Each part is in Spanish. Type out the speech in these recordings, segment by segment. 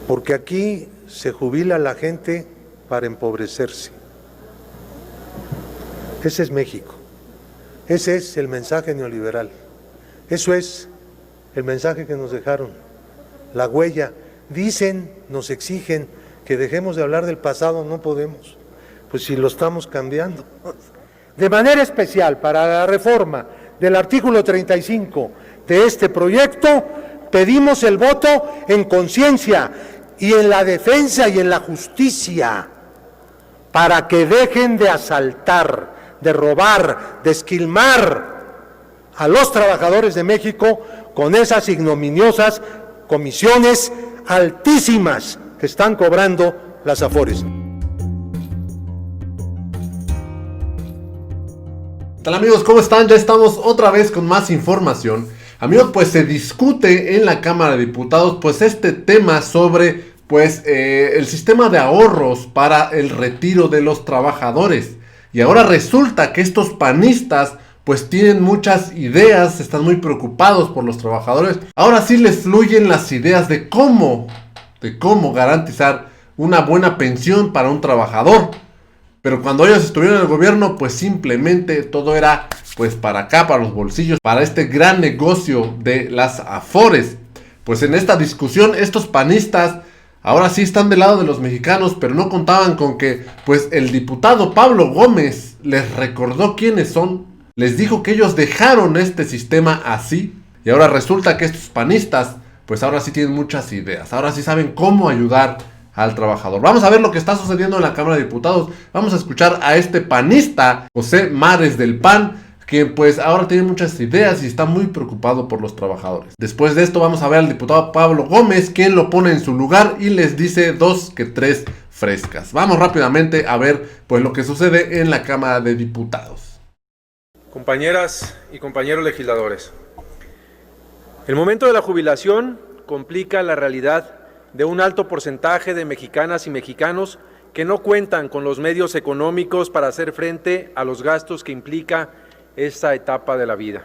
porque aquí se jubila la gente para empobrecerse. Ese es México, ese es el mensaje neoliberal, eso es el mensaje que nos dejaron, la huella. Dicen, nos exigen que dejemos de hablar del pasado, no podemos, pues si lo estamos cambiando. De manera especial, para la reforma del artículo 35 de este proyecto, pedimos el voto en conciencia y en la defensa y en la justicia, para que dejen de asaltar, de robar, de esquilmar a los trabajadores de México con esas ignominiosas comisiones altísimas que están cobrando las Afores. ¿Qué tal, amigos? ¿Cómo están? Ya estamos otra vez con más información. Amigos, pues se discute en la Cámara de Diputados pues este tema sobre el sistema de ahorros para el retiro de los trabajadores. Y ahora resulta que estos panistas pues tienen muchas ideas, están muy preocupados por los trabajadores. Ahora sí les fluyen las ideas de cómo garantizar una buena pensión para un trabajador. Pero cuando ellos estuvieron en el gobierno, pues simplemente todo era pues para acá, para los bolsillos, para este gran negocio de las Afores. Pues en esta discusión, estos panistas ahora sí están del lado de los mexicanos, pero no contaban con que pues el diputado Pablo Gómez les recordó quiénes son, les dijo que ellos dejaron este sistema así, y ahora resulta que estos panistas pues ahora sí tienen muchas ideas, ahora sí saben cómo ayudar al trabajador. Vamos a ver lo que está sucediendo en la Cámara de Diputados. Vamos a escuchar a este panista, José Mares del PAN, que pues ahora tiene muchas ideas y está muy preocupado por los trabajadores. Después de esto vamos a ver al diputado Pablo Gómez, quien lo pone en su lugar y les dice 2 que 3 frescas. Vamos rápidamente a ver pues lo que sucede en la Cámara de Diputados. Compañeras y compañeros legisladores, el momento de la jubilación complica la realidad de un alto porcentaje de mexicanas y mexicanos que no cuentan con los medios económicos para hacer frente a los gastos que implica esta etapa de la vida.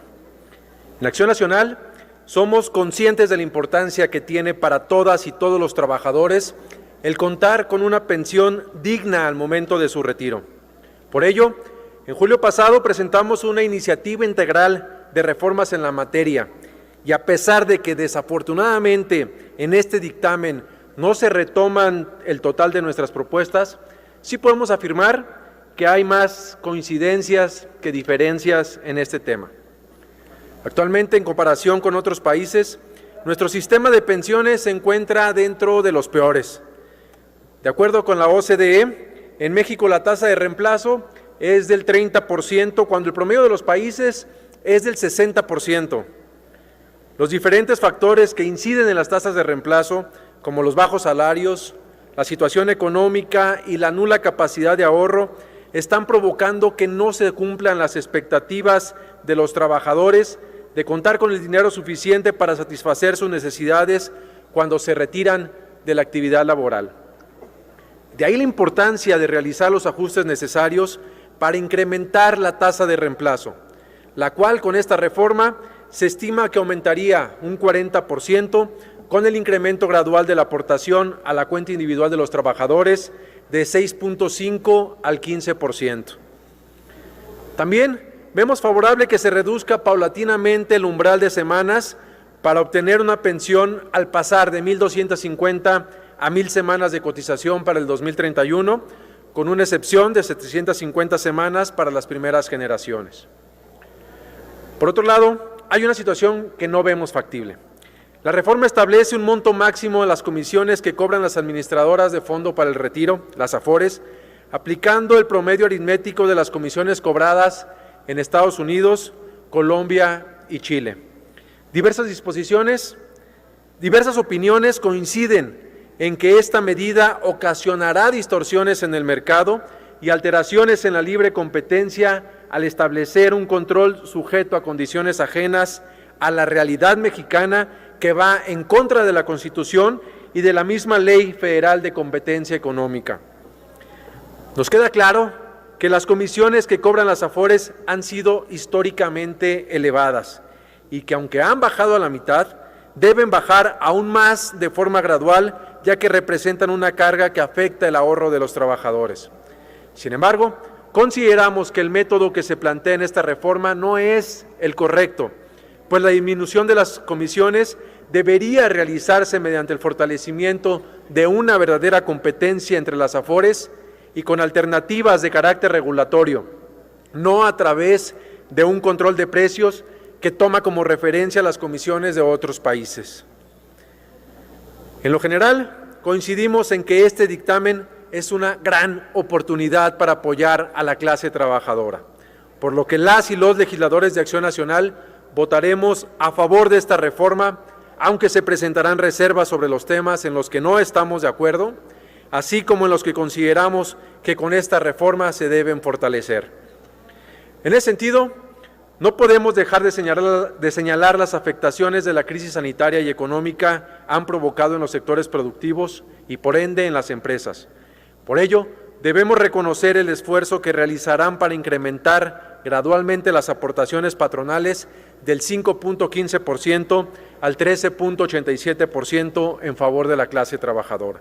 En Acción Nacional somos conscientes de la importancia que tiene para todas y todos los trabajadores el contar con una pensión digna al momento de su retiro. Por ello, en julio pasado presentamos una iniciativa integral de reformas en la materia, y a pesar de que desafortunadamente en este dictamen no se retoman el total de nuestras propuestas, sí podemos afirmar que hay más coincidencias que diferencias en este tema. Actualmente, en comparación con otros países, nuestro sistema de pensiones se encuentra dentro de los peores. De acuerdo con la OCDE, en México la tasa de reemplazo es del 30%, cuando el promedio de los países es del 60%. Los diferentes factores que inciden en las tasas de reemplazo, como los bajos salarios, la situación económica y la nula capacidad de ahorro, están provocando que no se cumplan las expectativas de los trabajadores de contar con el dinero suficiente para satisfacer sus necesidades cuando se retiran de la actividad laboral. De ahí la importancia de realizar los ajustes necesarios para incrementar la tasa de reemplazo, la cual con esta reforma se estima que aumentaría un 40% con el incremento gradual de la aportación a la cuenta individual de los trabajadores de 6.5 al 15%. También vemos favorable que se reduzca paulatinamente el umbral de semanas para obtener una pensión al pasar de 1,250 a 1,000 semanas de cotización para el 2031, con una excepción de 750 semanas para las primeras generaciones. Por otro lado, hay una situación que no vemos factible. La reforma establece un monto máximo de las comisiones que cobran las administradoras de fondo para el retiro, las Afores, aplicando el promedio aritmético de las comisiones cobradas en Estados Unidos, Colombia y Chile. Diversas opiniones coinciden en que esta medida ocasionará distorsiones en el mercado y alteraciones en la libre competencia al establecer un control sujeto a condiciones ajenas a la realidad mexicana, que va en contra de la Constitución y de la misma Ley Federal de Competencia Económica. Nos queda claro que las comisiones que cobran las Afores han sido históricamente elevadas y que aunque han bajado a la mitad, deben bajar aún más de forma gradual, ya que representan una carga que afecta el ahorro de los trabajadores. Sin embargo, consideramos que el método que se plantea en esta reforma no es el correcto, pues la disminución de las comisiones debería realizarse mediante el fortalecimiento de una verdadera competencia entre las AFORES y con alternativas de carácter regulatorio, no a través de un control de precios que toma como referencia las comisiones de otros países. En lo general, coincidimos en que este dictamen es una gran oportunidad para apoyar a la clase trabajadora, por lo que las y los legisladores de Acción Nacional votaremos a favor de esta reforma, aunque se presentarán reservas sobre los temas en los que no estamos de acuerdo, así como en los que consideramos que con esta reforma se deben fortalecer. En ese sentido, no podemos dejar de señalar las afectaciones de la crisis sanitaria y económica han provocado en los sectores productivos y por ende en las empresas. Por ello, debemos reconocer el esfuerzo que realizarán para incrementar gradualmente las aportaciones patronales del 5.15% al 13.87% en favor de la clase trabajadora.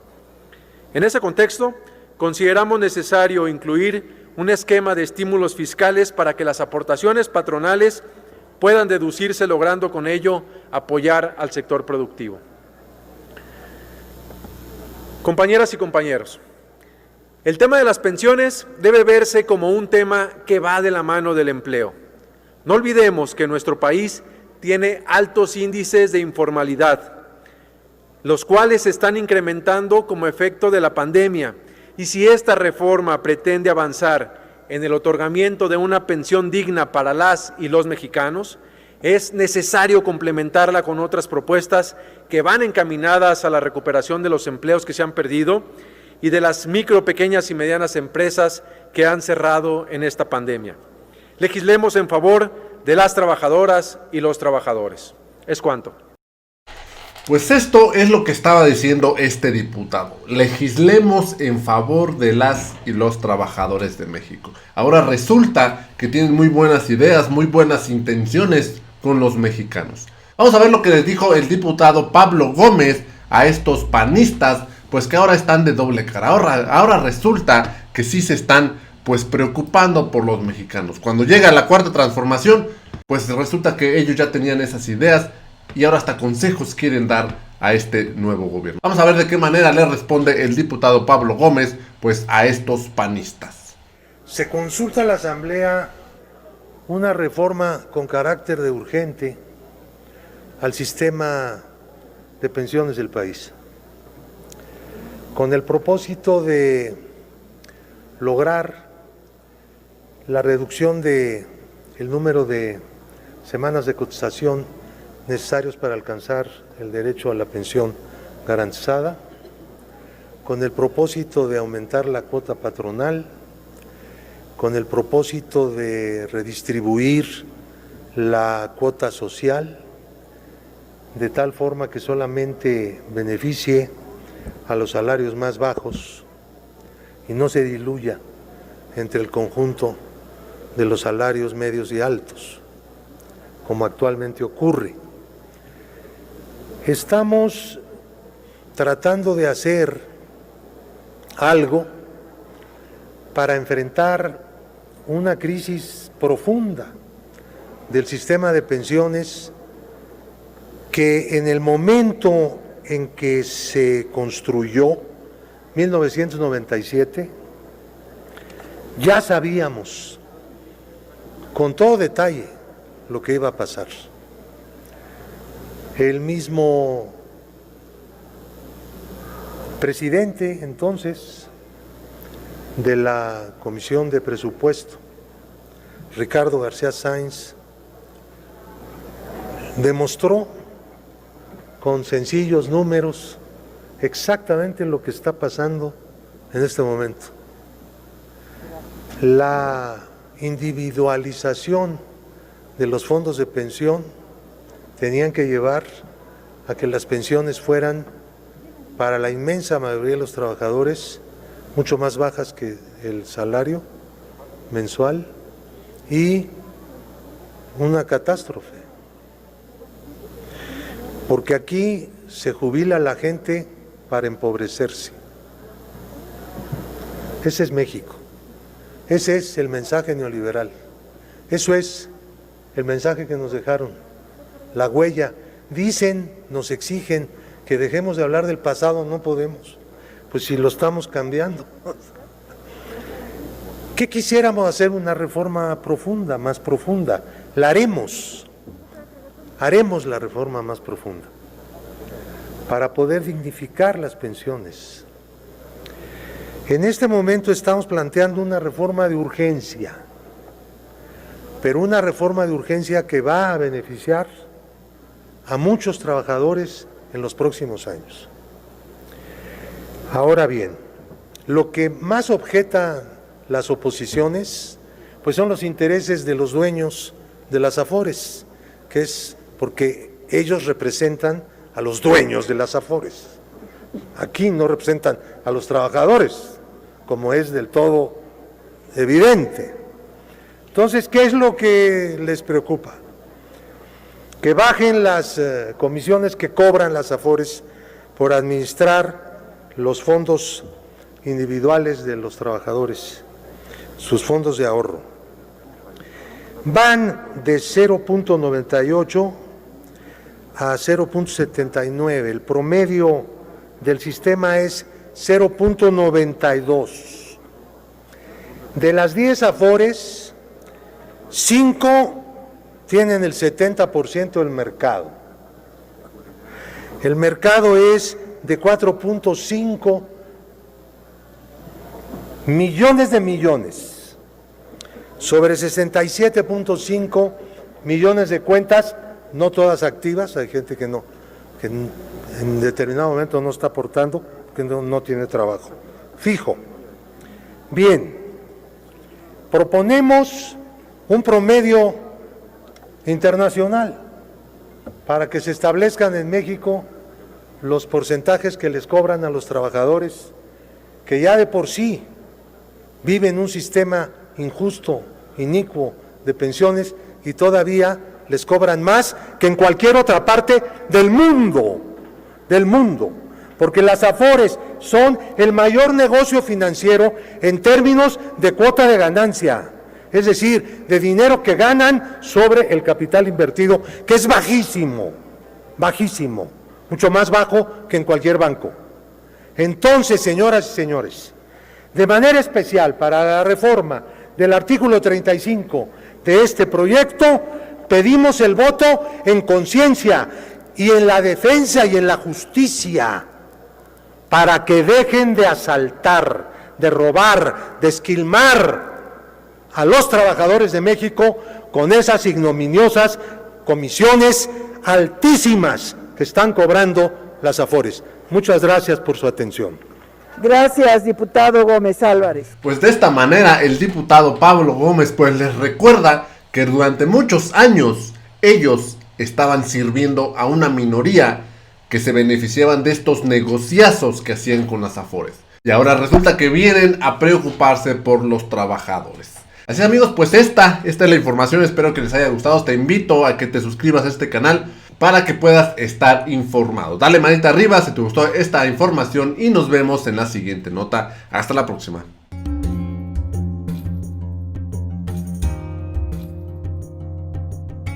En ese contexto, consideramos necesario incluir un esquema de estímulos fiscales para que las aportaciones patronales puedan deducirse, logrando con ello apoyar al sector productivo. Compañeras y compañeros, el tema de las pensiones debe verse como un tema que va de la mano del empleo. No olvidemos que nuestro país tiene altos índices de informalidad, los cuales se están incrementando como efecto de la pandemia, y si esta reforma pretende avanzar en el otorgamiento de una pensión digna para las y los mexicanos, es necesario complementarla con otras propuestas que van encaminadas a la recuperación de los empleos que se han perdido y de las micro, pequeñas y medianas empresas que han cerrado en esta pandemia. Legislemos en favor de las trabajadoras y los trabajadores. Es cuanto. Pues esto es lo que estaba diciendo este diputado. Legislemos en favor de las y los trabajadores de México. Ahora resulta que tienen muy buenas ideas, muy buenas intenciones con los mexicanos. Vamos a ver lo que les dijo el diputado Pablo Gómez a estos panistas, pues que ahora están de doble cara. Ahora resulta que sí se están pues preocupando por los mexicanos. Cuando llega la cuarta transformación, pues resulta que ellos ya tenían esas ideas y ahora hasta consejos quieren dar a este nuevo gobierno. Vamos a ver de qué manera le responde el diputado Pablo Gómez pues a estos panistas. Se consulta a la Asamblea una reforma con carácter de urgente al sistema de pensiones del país, con el propósito de lograr la reducción del número de semanas de cotización necesarios para alcanzar el derecho a la pensión garantizada, con el propósito de aumentar la cuota patronal, con el propósito de redistribuir la cuota social, de tal forma que solamente beneficie a los salarios más bajos y no se diluya entre el conjunto de los salarios medios y altos, como actualmente ocurre. Estamos tratando de hacer algo para enfrentar una crisis profunda del sistema de pensiones que en el momento en que se construyó, 1997, ya sabíamos con todo detalle lo que iba a pasar. El mismo presidente entonces de la Comisión de Presupuesto, Ricardo García Sáenz, demostró con sencillos números exactamente lo que está pasando en este momento. La individualización de los fondos de pensión tenían que llevar a que las pensiones fueran, para la inmensa mayoría de los trabajadores, mucho más bajas que el salario mensual y una catástrofe. porque aquí se jubila la gente para empobrecerse. Ese es México. Ese es el mensaje neoliberal. Eso es el mensaje que nos dejaron. La huella. Dicen, nos exigen que dejemos de hablar del pasado, no podemos. Pues si lo estamos cambiando. ¿Qué quisiéramos hacer? Una reforma profunda, más profunda. La haremos. Haremos la reforma más profunda para poder dignificar las pensiones. En este momento estamos planteando una reforma de urgencia, pero una reforma de urgencia que va a beneficiar a muchos trabajadores en los próximos años. Ahora bien, lo que más objeta las oposiciones, pues son los intereses de los dueños de las Afores, que es porque ellos representan a los dueños de las Afores. Aquí no representan a los trabajadores, como es del todo evidente. Entonces, ¿qué es lo que les preocupa? Que bajen las comisiones que cobran las Afores por administrar los fondos individuales de los trabajadores, sus fondos de ahorro. Van de 0.98 a 0.79, el promedio del sistema es 0.92. De las 10 Afores, 5 tienen el 70% del mercado. El mercado es de 4.5 millones de millones, sobre 67.5 millones de cuentas, no todas activas, hay gente que no, que en determinado momento no está aportando, que no tiene trabajo fijo. Bien, proponemos un promedio internacional para que se establezcan en México los porcentajes que les cobran a los trabajadores, que ya de por sí viven un sistema injusto, inicuo de pensiones, y todavía les cobran más que en cualquier otra parte del mundo, porque las Afores son el mayor negocio financiero en términos de cuota de ganancia, es decir, de dinero que ganan sobre el capital invertido, que es bajísimo, bajísimo, mucho más bajo que en cualquier banco. Entonces, señoras y señores, de manera especial para la reforma del artículo 35 de este proyecto, pedimos el voto en conciencia y en la defensa y en la justicia, para que dejen de asaltar, de robar, de esquilmar a los trabajadores de México con esas ignominiosas comisiones altísimas que están cobrando las Afores. Muchas gracias por su atención. Gracias, diputado Gómez Álvarez. Pues de esta manera el diputado Pablo Gómez pues les recuerda que durante muchos años ellos estaban sirviendo a una minoría que se beneficiaban de estos negociazos que hacían con las Afores. Y ahora resulta que vienen a preocuparse por los trabajadores. Así amigos, pues esta es la información, espero que les haya gustado. Te invito a que te suscribas a este canal para que puedas estar informado. Dale manita arriba si te gustó esta información y nos vemos en la siguiente nota. Hasta la próxima.